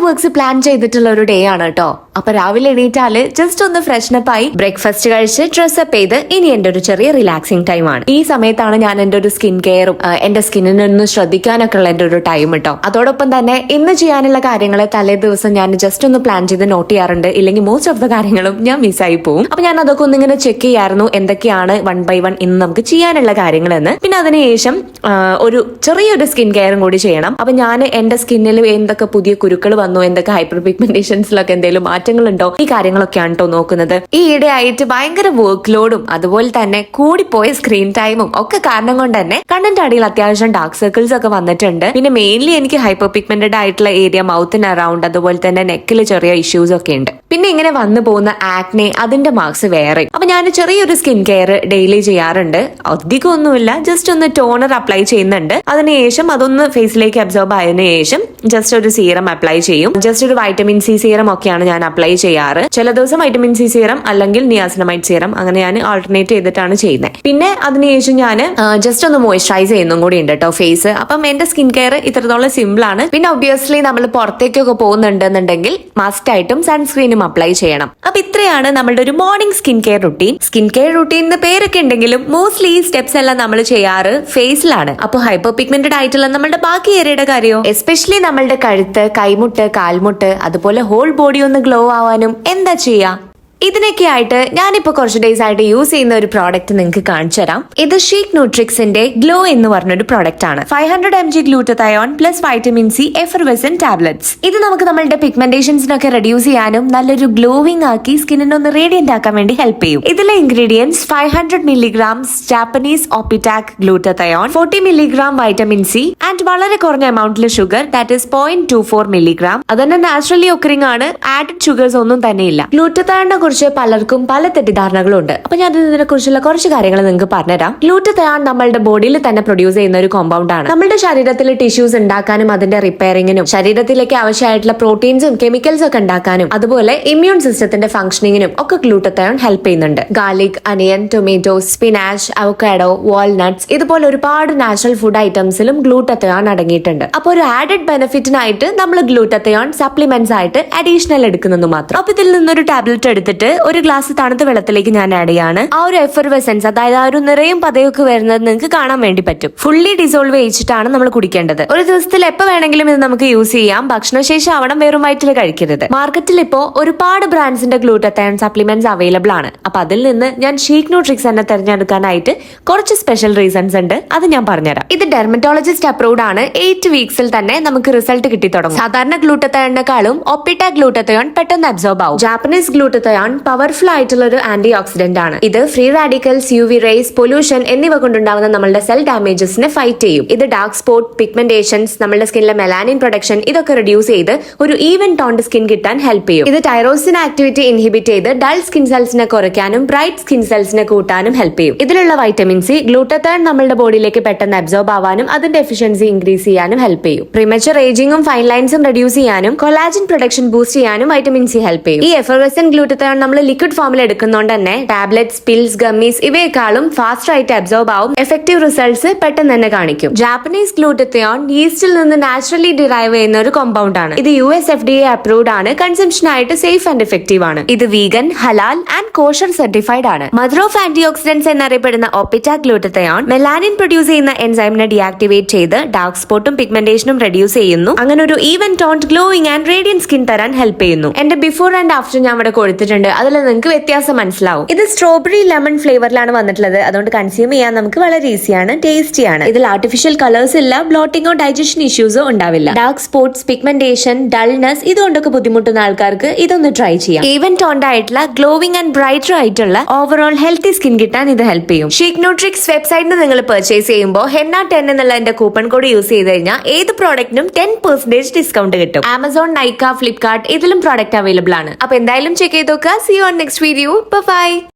Works plan ചെയ്തിട്ടുള്ള ഒരു day ആണ് കേട്ടോ. അപ്പൊ രാവിലെ എണീറ്റാല് ജസ്റ്റ് ഒന്ന് ഫ്രഷ്നപ്പ് ആയി ബ്രേക്ക്ഫാസ്റ്റ് കഴിച്ച് ഡ്രസ്സപ്പ് ചെയ്ത് ഇനി എന്റെ ഒരു ചെറിയ റിലാക്സിംഗ് ടൈം ആണ്. ഈ സമയത്താണ് ഞാൻ എന്റെ ഒരു സ്കിൻ കെയറും എന്റെ സ്കിന്നിനൊന്ന് ശ്രദ്ധിക്കാനൊക്കെ ഉള്ള എന്റെ ഒരു ടൈം കേട്ടോ. അതോടൊപ്പം തന്നെ ഇന്ന് ചെയ്യാനുള്ള കാര്യങ്ങൾ തലേ ദിവസം ഞാൻ ജസ്റ്റ് ഒന്ന് പ്ലാൻ ചെയ്ത് നോട്ട് ചെയ്യാറുണ്ട്. ഇല്ലെങ്കിൽ മോസ്റ്റ് ഓഫ് ദ കാര്യങ്ങളും ഞാൻ മിസ്സായി പോകും. അപ്പൊ ഞാൻ അതൊക്കെ ഒന്നിങ്ങനെ ചെക്ക് ചെയ്യായിരുന്നു, എന്തൊക്കെയാണ് വൺ ബൈ വൺ ഇന്ന് നമുക്ക് ചെയ്യാനുള്ള കാര്യങ്ങളെന്ന്. പിന്നെ അതിനുശേഷം ഒരു ചെറിയൊരു സ്കിൻ കെയറും കൂടി ചെയ്യണം. അപ്പൊ ഞാൻ എന്റെ സ്കിന്നിൽ എന്തൊക്കെ പുതിയ കുരുക്കൾ വന്നു, എന്തൊക്കെ ഹൈപ്പർ പിഗ്മെന്റേഷൻസിലൊക്കെ എന്തെങ്കിലും മാറ്റങ്ങളുണ്ടോ, ഈ കാര്യങ്ങളൊക്കെയാണ് കേട്ടോ നോക്കുന്നത്. ഈ ഇടയായിട്ട് ഭയങ്കര വർക്ക് ലോഡും അതുപോലെ തന്നെ കൂടിപ്പോയ സ്ക്രീൻ ടൈമും ഒക്കെ കാരണം കൊണ്ട് തന്നെ കണ്ണിന്റെ അടിയിൽ അത്യാവശ്യം ഡാർക്ക് സർക്കിൾസ് ഒക്കെ വന്നിട്ടുണ്ട്. പിന്നെ മെയിൻലി എനിക്ക് ഹൈപ്പർ പിഗ്മെന്റഡ് ആയിട്ടുള്ള ഏരിയ മൗത്തിന് അറൌണ്ട്, അതുപോലെ തന്നെ നെക്കിൽ ചെറിയ ഇഷ്യൂസ് ഒക്കെ ഉണ്ട്. പിന്നെ ഇങ്ങനെ വന്നു പോകുന്ന ആക്നെ, അതിന്റെ മാർക്സ് വേറെ. അപ്പൊ ഞാൻ ചെറിയൊരു സ്കിൻ കെയർ ഡെയിലി ചെയ്യാറുണ്ട്. അധികം ഒന്നുമില്ല, ജസ്റ്റ് ഒന്ന് ടോണർ അപ്ലൈ ചെയ്യുന്നുണ്ട്. അതിനുശേഷം അതൊന്ന് ഫേസിലേക്ക് അബ്സോർബ് ആയതിനു ശേഷം ജസ്റ്റ് ഒരു സീറം അപ്ലൈ ചെയ്യും. ജസ്റ്റ് ഒരു വൈറ്റമിൻ സി സീറം ഒക്കെയാണ് ഞാൻ അപ്ലൈ ചെയ്യാറ്. ചില ദിവസം വൈറ്റമിൻ സി സീറം അല്ലെങ്കിൽ നിയാസിനമൈഡ് സീറം, അങ്ങനെ ഞാൻ ആൾട്ടർനേറ്റ് ചെയ്തിട്ടാണ് ചെയ്യുന്നത്. പിന്നെ അതിനുശേഷം ഞാൻ ജസ്റ്റ് ഒന്ന് മോയ്സ്ചറൈസ് ചെയ്യുന്നതും കൂടി ഉണ്ട് കേട്ടോ ഫേസ്. അപ്പം എന്റെ സ്കിൻ കെയർ ഇത്രത്തോളം സിമ്പിൾ ആണ്. പിന്നെ ഒബ്വിയസ്ലി നമ്മൾ പുറത്തേക്കൊക്കെ പോകുന്നുണ്ടെന്നുണ്ടെങ്കിൽ മസ്റ്റ് ആയിട്ടും സൺസ്ക്രീനും അപ്ലൈ ചെയ്യണം. അപ്പൊ ഇത്രയാണ് നമ്മുടെ ഒരു morning skin care routine. Skin care routine പേരൊക്കെ ഉണ്ടെങ്കിലും മോസ്റ്റ്ലി ഈ സ്റ്റെപ്സ് എല്ലാം നമ്മൾ ചെയ്യാറ് ഫേസിലാണ്. അപ്പൊ ഹൈപ്പർ പിഗ്മെന്റഡ് ആയിട്ടുള്ള നമ്മുടെ ബാക്കി ഏരിയയുടെ കാര്യമോ, എസ്പെഷ്യലി നമ്മളുടെ കഴുത്ത്, കൈമുട്ട്, കാൽമുട്ട്, അതുപോലെ ഹോൾ ബോഡി ഒന്ന് ഗ്ലോ ആവാനും എന്താ ചെയ്യാ? ഇതിനൊക്കെ ആയിട്ട് ഞാനിപ്പോ കുറച്ച് ഡേയ്സ് ആയിട്ട് യൂസ് ചെയ്യുന്ന ഒരു പ്രോഡക്റ്റ് നിങ്ങൾക്ക് കാണിച്ചു തരാം. ഇത് ഷീക്ക് ന്യൂട്രിക്സിന്റെ ഗ്ലോ എന്ന് പറഞ്ഞൊരു പ്രോഡക്റ്റ് ആണ്. 500 mg glutathione plus vitamin C effervescent tablets. ഇത് നമുക്ക് നമ്മളുടെ പിഗ്മെന്റേഷൻസിനൊക്കെ റെഡ്യൂസ് ചെയ്യാനും നല്ലൊരു ഗ്ലോവിംഗ് ആക്കി സ്കിന്നിനൊന്ന് റേഡിയന്റ് ആക്കാൻ വേണ്ടി ഹെൽപ്പ് ചെയ്യും. ഇതിലെ ഇൻഗ്രീഡിയൻസ് 500 mg ജാപ്പനീസ് ഓപ്പിറ്റാക് glutathione, 40 mg vitamin C and വളരെ കുറഞ്ഞ എമൗണ്ടിലെ ഷുഗർ, ദാറ്റ് ഇസ് 0.24 mg. അതന്നെ നാച്ചുറലി ഒക്കറിംഗ് ആണ്, ആഡഡ് ഷുഗേഴ്സ് ഒന്നും തന്നെയില്ല. ഗ്ലൂട്ടതയോണിനെ കുറിച്ച് പലർക്കും പല തെറ്റിദ്ധാരണകളും ഉണ്ട്. അപ്പൊ ഞാൻ ഇതിനെ കുറിച്ചുള്ള കുറച്ച് കാര്യങ്ങൾ നിങ്ങൾക്ക് പറഞ്ഞുതരാം. ഗ്ലൂട്ടതയോൺ നമ്മളുടെ ബോഡിയിൽ തന്നെ പ്രൊഡ്യൂസ് ചെയ്യുന്ന ഒരു കോമ്പൗണ്ട് ആണ്. നമ്മുടെ ശരീരത്തിൽ ടിഷ്യൂസ് ഉണ്ടാക്കാനും അതിന്റെ റിപ്പയറിങ്ങിനും, ശരീരത്തിലേക്ക് ആവശ്യമായിട്ടുള്ള പ്രോട്ടീൻസും കെമിക്കൽസും ഒക്കെ ഉണ്ടാക്കാനും, അതുപോലെ ഇമ്മ്യൂൺ സിസ്റ്റത്തിന്റെ ഫംഗ്ഷനിങ്ങിനും ഒക്കെ ഗ്ലൂട്ടതയോൺ ഹെൽപ്പ് ചെയ്യുന്നുണ്ട്. ഗാർലിക്, അനിയൻ, ടൊമാറ്റോ, സ്പിനാച്ച്, അവക്കാഡോ, വാൾനട്ട്സ്, ഇതുപോലെ ഒരുപാട് നാച്ചുറൽ ഫുഡ് ഐറ്റംസിലും ഗ്ലൂട്ടതയോൺ അടങ്ങിയിട്ടുണ്ട്. അപ്പൊ ഒരു ആഡഡ് ബെനിഫിറ്റിനായിട്ട് നമ്മൾ ഗ്ലൂട്ടതയോൺ സപ്ലിമെന്റ്സ് ആയിട്ട് അഡീഷണൽ എടുക്കുന്നത് മാത്രം. അപ്പൊ ഇതിൽ നിന്നൊരു ടാബ്ലറ്റ് എടുത്തിട്ട് ഒരു ഗ്ലാസ് തണുത്ത വെള്ളത്തിലേക്ക് ഞാൻ ആഡ് ചെയ്യാണ്. ആ ഒരു എഫർവെസൻസ്, അതായത് ആ ഒരു നിറയും പതയൊക്കെ വരുന്നത് നിങ്ങൾക്ക് കാണാൻ വേണ്ടി പറ്റും. ഫുള്ളി ഡിസോൾവ് ചെയ്യിച്ചിട്ടാണ് നമ്മൾ കുടിക്കേണ്ടത്. ഒരു ദിവസത്തിൽ എപ്പോൾ വേണമെങ്കിലും ഇത് നമുക്ക് യൂസ് ചെയ്യാം. ഭക്ഷണശേഷം ആവണം, വെറും വയറ്റിൽ കഴിക്കരുത്. മാർക്കറ്റിൽ ഇപ്പോ ഒരുപാട് ബ്രാൻഡ്സിന്റെ ഗ്ലൂട്ടതയോൺ സപ്ലിമെന്റ്സ് അവൈലബിൾ ആണ്. അപ്പൊ അതിൽ നിന്ന് ഞാൻ ഷീക്ക് ന്യൂട്രിക്സ് തന്നെ തിരഞ്ഞെടുക്കാനായിട്ട് കുറച്ച് സ്പെഷ്യൽ റീസൺസ് ഉണ്ട്, അത് ഞാൻ പറഞ്ഞുതരാം. ഇത് ഡെർമറ്റോളജിസ്റ്റ് അപ്രൂവ്ഡ് ആണ്. 8 വീക്സിൽ തന്നെ നമുക്ക് റിസൾട്ട് കിട്ടി തുടങ്ങും. സാധാരണ ഗ്ലൂട്ടതയോണിനെക്കാളും ഒപ്പിറ്റ ഗ്ലൂട്ടതയോൺ പെട്ടെന്ന് അബ്സോർബ് ആവും. ജാപ്പനീസ് ഗ്ലൂട്ടതയോൺ പവർഫുൾ ആയിട്ടുള്ള ഒരു ആന്റി ഓക്സിഡന്റ് ആണ്. ഇത് free radicals, UV rays, pollution എന്നിവ കൊണ്ടുണ്ടാവുന്ന നമ്മളുടെ സെൽ ഡാമേജസിനെ ഫൈറ്റ് ചെയ്യും. ഇത് ഡാർക്ക് സ്പോട്ട്, പിഗ്മെന്റേഷൻസ്, നമ്മുടെ സ്കിന്നിലെ മെലാനിൻ പ്രൊഡക്ഷൻ ഇതൊക്കെ റിഡ്യൂസ് ചെയ്ത് ഒരു ഈവൻ ടോൺഡ് സ്കിൻ കിട്ടാൻ ഹെൽപ്പ് ചെയ്യും. ഇത് ടൈറോസിൻ ആക്ടിവിറ്റി ഇൻഹിബിറ്റ് ചെയ്ത് ഡൾ സ്കിൻ സെൽസിനെ കുറയ്ക്കാനും ബ്രൈറ്റ് സ്കിൻ സെൽസിനെ കൂട്ടാനും ഹെൽപ്പ് ചെയ്യും. ഇതിലുള്ള വൈറ്റമിൻ സി ഗ്ലൂട്ടതയോൺ നമ്മുടെ ബോഡിയിലേക്ക് പെട്ടെന്ന് അബ്സോർബ് ആവാനും അതിന്റെ എഫിഷ്യൻസി ഇൻക്രീസ് ചെയ്യാനും ഹെൽപ്പ് ചെയ്യും. പ്രിമച്ചുർ ഏജിംഗും ഫൈൻ ലൈൻസും റെഡ്യൂസ് ചെയ്യാനും കൊളാജൻ പ്രൊഡക്ഷൻ ബൂസ്റ്റ് ചെയ്യാനും വൈറ്റമിൻ സി ഹെൽപ്പ് ചെയ്യും. ഈ എഫർവെസന്റ് ഗ്ലൂട്ടതയോൺ നമ്മൾ ലിക്വിഡ് ഫോമിൽ എടുക്കുന്നതുകൊണ്ട് തന്നെ ടാബ്ലറ്റ്സ്, പിൽസ്, ഗമ്മീസ് ഇവയെക്കാളും ഫാസ്റ്റർ ആയിട്ട് അബ്സോർബ് ആവും. എഫക്റ്റീവ് റിസൾട്ട്സ് പെട്ടെന്ന് തന്നെ കാണിക്കും. ജാപ്പനീസ് ഗ്ലൂട്ടതയോൺ ഈസ്റ്റിൽ നിന്ന് നാച്ചുറലി ഡിറൈവ് ചെയ്യുന്ന ഒരു കോമ്പൗണ്ട് ആണ്. ഇത് US FDA അപ്രൂവ്ഡ് ആണ്. കൺസംഷൻ ആയിട്ട് സേഫ് ആൻഡ് എഫക്റ്റീവ് ആണ്. ഇത് vegan, Halaal and kosher certified ആണ്. മദർ ഓഫ് ആന്റി ഓക്സിഡന്റ്സ് എന്നറിയപ്പെടുന്ന ഒപ്പിറ്റ ഗ്ലൂട്ടതയോൺ മെലാനിൻ പ്രൊഡ്യൂസ് ചെയ്യുന്ന എൻസൈമിനെ ഡീആക്ടിവേറ്റ് ചെയ്ത് ഡാർക്ക് സ്പോട്ടും പിഗ്മെന്റേഷനും റെഡ്യൂസ് ചെയ്യുന്നു. അങ്ങനെ ഒരു even toned, glowing and Radiant skin തരാൻ ഹെൽപ്പ് ചെയ്യുന്നു. എന്റെ ബിഫോർ ആൻഡ് ആഫ്റ്റർ ഞാൻ ഇവിടെ കൊടുത്തിട്ടുണ്ട്. അതിൽ നിങ്ങൾക്ക് വ്യത്യാസം മനസ്സിലാവും. ഇത് സ്ട്രോബെറി ലെമൺ ഫ്ലേവറിലാണ് വന്നിട്ടുള്ളത്. അതുകൊണ്ട് കൺസ്യൂം ചെയ്യാൻ നമുക്ക് വളരെ ഈസിയാണ്, ടേസ്റ്റിയാണ്. ഇതിൽ ആർട്ടിഫിഷ്യൽ കളേഴ്സ് ഇല്ല, ബ്ലോട്ടിങ്ങോ ഡൈജഷൻ ഇഷ്യൂസോ ഉണ്ടാവില്ല. ഡാർക്ക് സ്പോട്ട്സ്, പിഗ്മെന്റേഷൻ, ഡൾനെസ് ഇതുകൊണ്ടൊക്കെ ബുദ്ധിമുട്ടുന്ന ആൾക്കാർക്ക് ഇതൊന്ന് ട്രൈ ചെയ്യാം. ഈവൻ ടോൺഡ് ആയിട്ടുള്ള ഗ്ലോവിംഗ് ആൻഡ് ബ്രൈറ്റർ ആയിട്ടുള്ള ഓവറോൾ ഹെൽത്തി സ്കിൻ കിട്ടാൻ ഇത് ഹെൽപ്പ് ചെയ്യും. ഷീക്ക് ന്യൂട്രിക്സ് വെബ്സൈറ്റിൽ നിങ്ങൾ പർച്ചേസ് ചെയ്യുമ്പോൾ ഹെന്ന 10 എന്നുള്ള എന്റെ കൂപ്പൺ കോഡ് യൂസ് ചെയ്ത് കഴിഞ്ഞാൽ ഏത് പ്രോഡക്റ്റിനും 10% ഡിസ്കൗണ്ട് കിട്ടും. ആമസോൺ, നൈക്ക, ഫ്ലിപ്കാർട്ട് ഇതിലും പ്രോഡക്റ്റ് അവൈലബിൾ ആണ്. അപ്പൊ എന്തായാലും ചെക്ക് ചെയ്ത് നോക്കുക. See you on next video. Bye bye.